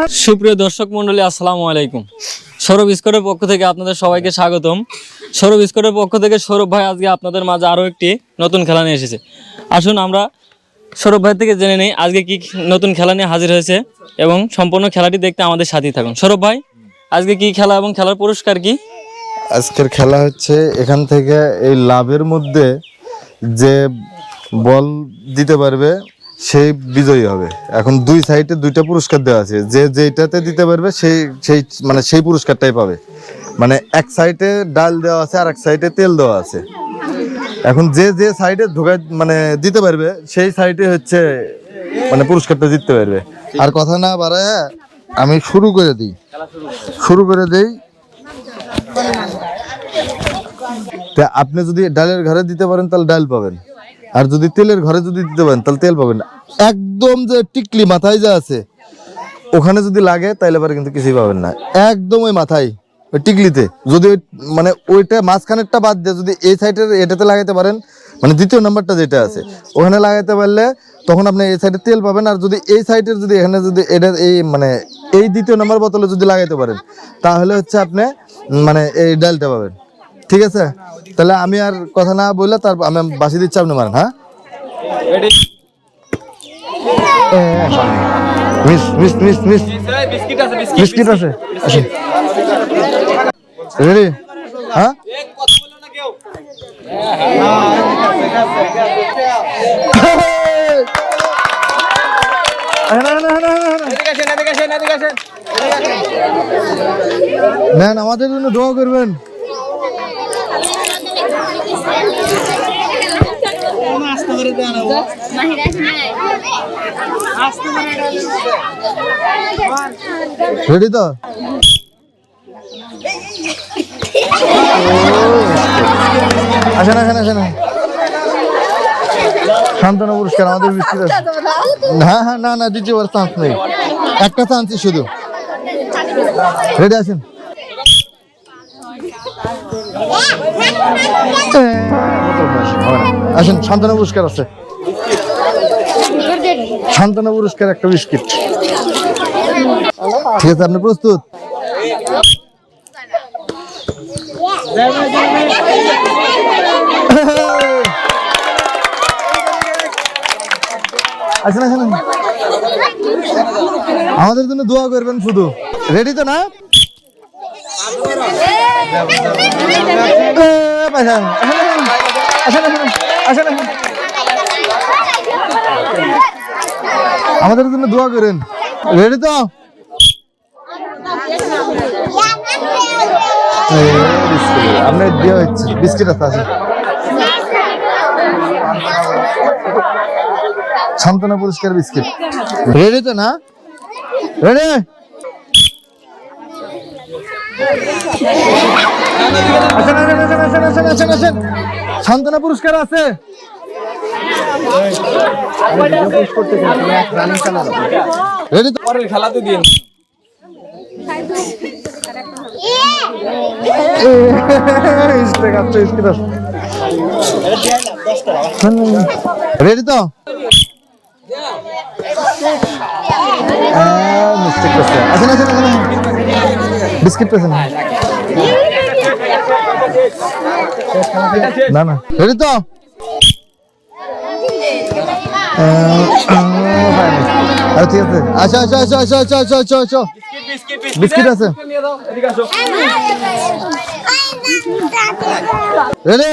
সুপ্রিয় দর্শক মণ্ডলী, আসসালামু আলাইকুম। সৌরভ স্কোরের পক্ষ থেকে আপনাদের সবাইকে স্বাগতম। সৌরভ স্কোরের পক্ষ থেকে সৌরভ ভাই আজকে আপনাদের মাঝে আরও একটি নতুন খেলা নিয়ে এসেছে। আসুন আমরা সৌরভ ভাই থেকে জেনে নেই আজকে কি নতুন খেলা নিয়ে হাজির হয়েছে এবং সম্পূর্ণ খেলাটি দেখতে আমাদের সাথেই থাকুন। সৌরভ ভাই, আজকে কি খেলা এবং খেলার পুরস্কার কি? আজকের খেলা হচ্ছে এখান থেকে এই লাভের মধ্যে যে বল দিতে পারবে সেই বিজয়ী হবে। এখন দুই সাইডে দুইটা পুরস্কার দেওয়া আছে, যে যেটাতে দিতে পারবে সেই সেই মানে সেই পুরস্কারটাই পাবে। মানে এক সাইডে ডাল দেওয়া আছে আর এক সাইডে তেল দেওয়া আছে। এখন যে যে সাইডে ঢোকা মানে দিতে পারবে সেই সাইডে হচ্ছে মানে পুরস্কারটা জিততে পারবে। আর কথা না বাড়ায় আমি শুরু করে দিই। তা আপনি যদি ডালের ঘরে দিতে পারেন তাহলে ডাল পাবেন, আর যদি তেলের ঘরে যদি দিতে পারেন তাহলে তেল পাবেন। একদম যে টিকলি মাথায় যা আছে ওখানে যদি লাগে তাহলে পরে কিন্তু কিছুই পাবেন না। একদম ওই মাথায় ওই টিকলিতে যদি মানে ওইটা মাঝখানেরটা বাদ দিয়ে যদি এই সাইডের এটাতে লাগাইতে পারেন, মানে দ্বিতীয় নাম্বারটা যেটা আছে ওখানে লাগাইতে পারলে তখন আপনি এই সাইডে তেল পাবেন। আর যদি এই সাইডের যদি এখানে যদি এটা এই মানে এই দ্বিতীয় নাম্বার বোতলে যদি লাগাইতে পারেন তাহলে হচ্ছে আপনি মানে এই ডালটা পাবেন। ঠিক আছে, তাহলে আমি আর কথা না বললে তার আমি বাসি দিচ্ছি, আপনি মারেন। হ্যাঁ, বিস্কিট আছে রেডি? হ্যাঁ, নেন, আমাদের জন্য দোয়া করবেন। রেডি তো? আসেন আসেন আসেন, সান্ত্বনা পুরস্কার আমাদের বিস্কিট আছে। হ্যাঁ হ্যাঁ, না না, দ্বিতীয়বার চান্স নেই, একটা চান্সই শুধু। রেডি আসেন। আসেন, সান্ত্বনা পুরস্কার আছে, সান্ত্বনা পুরস্কার একটা বিস্কিট। ঠিক আছে, আপনি প্রস্তুত? আসেন আসেন, আমাদের জন্য দোয়া করবেন শুধু। রেডি তো না? আমাদের জন্য দোয়া করেন। রেডি তো? আপনার দেওয়া হচ্ছে বিস্কিট আছে, সান্ত্বনা পুরস্কার বিস্কিট। রেডি তো না? রেডি? সান্ত্বনা পুরস্কার আছে। রেডি তো? পরের খেলাতে দিন। রেডি তো? আসেন আসেন আসেন, বিস্কিট পেয়েছেন? না না, রেডি তো? ঠিক আছে, আচ্ছা আচ্ছা আচ্ছা আচ্ছা আচ্ছা আচ্ছা আচ্ছা আচ্ছা, বিস্কিট আছে। রেডি?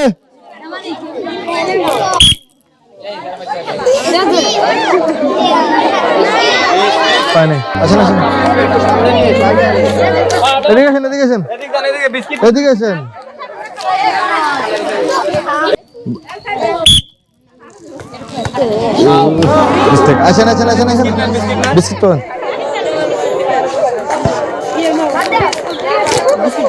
আসেন আসেন, এদিকে আসেন, এদিকে আসেন, এদিকে আসেন। আসেন আসেন আসেন আসেন, বিস্কিট পাবেন।